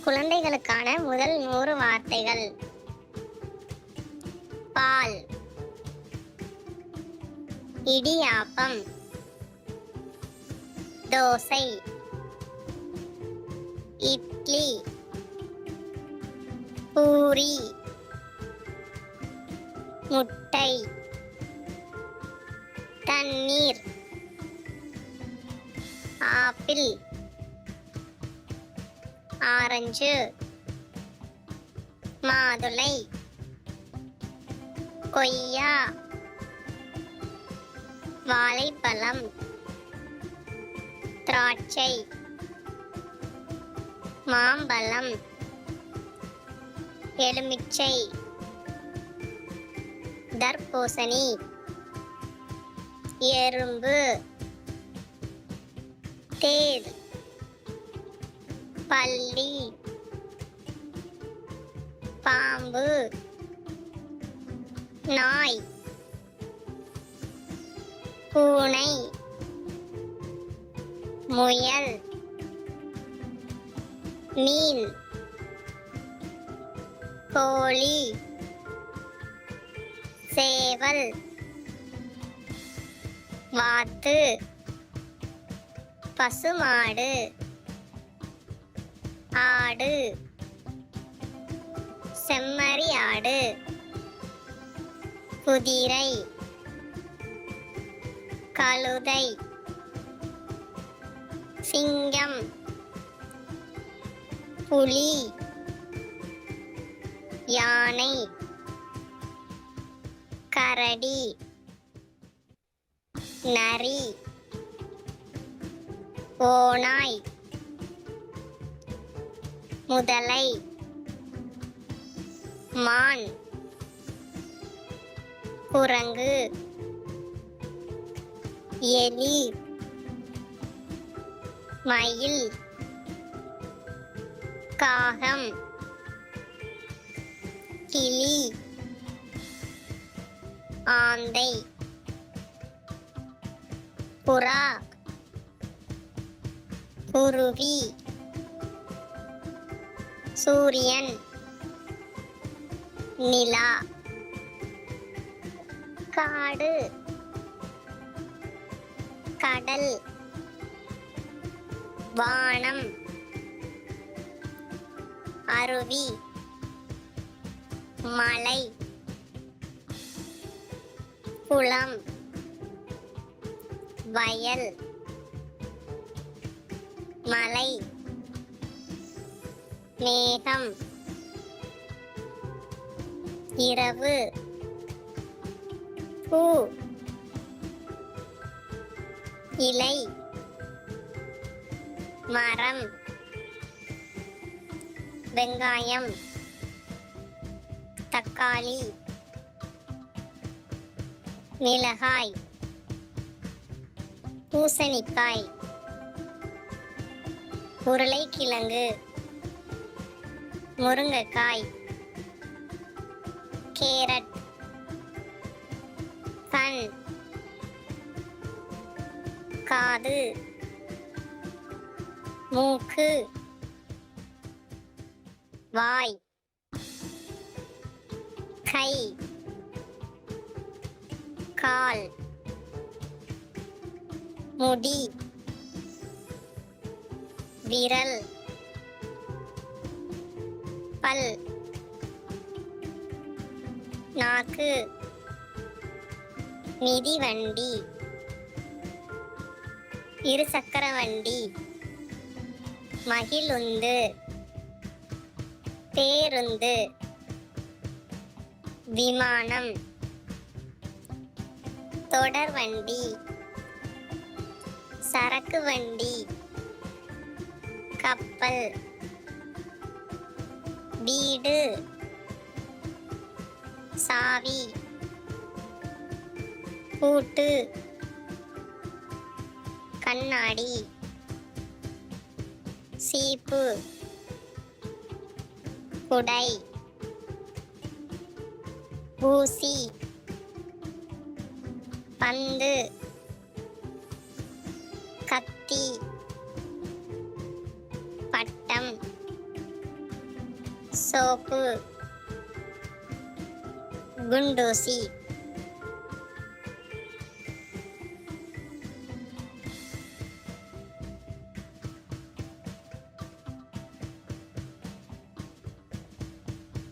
குழந்தைகளுக்கான முதல் 100 வார்த்தைகள். பால், இடியாப்பம், தோசை, இட்லி, பூரி, முட்டை, தண்ணீர், ஆப்பிள், ஆரஞ்சு, மாதுளை, கொய்யா, வாழைப்பழம், திராட்சை, மாம்பழம், எலுமிச்சை, தர்பூசணி, எறும்பு, தேள், பல்லி, பாம்பு, நாய், பூனை, முயல், மீன், கோழி, சேவல், வாத்து, பசுமாடு, ஆடு, செம்மறி ஆடு, குதிரை, கழுதை, சிங்கம், புலி, யானை, கரடி, நரி, ஓநாய், முதலை, மான், குரங்கு, எலி, மயில், காகம், கிளி, ஆந்தை, புறா, குருவி, சூரியன், நிலா, காடு, கடல், வானம், அருவி, மலை, குளம், வயல், மலை, மேகம், இரவு, பூ, இலை, மரம், வெங்காயம், தக்காளி, மிளகாய், பூசணிக்காய், உருளைக்கிழங்கு, முருங்கைக்காய், கேரட், கண், காது, மூக்கு, வாய், கை, கால், முடி, விரல், பல், நாக்கு, மிதிவண்டி, இருசக்கர வண்டி, மகிழுந்து, பேருந்து, விமானம், தொடர்வண்டி, சரக்கு வண்டி, கப்பல், வீடு, சாவி, பூட்டு, கண்ணாடி, சீப்பு, குடை, ஊசி, பந்து, கத்தி, பட்டம், சோப்பு குண்டூசி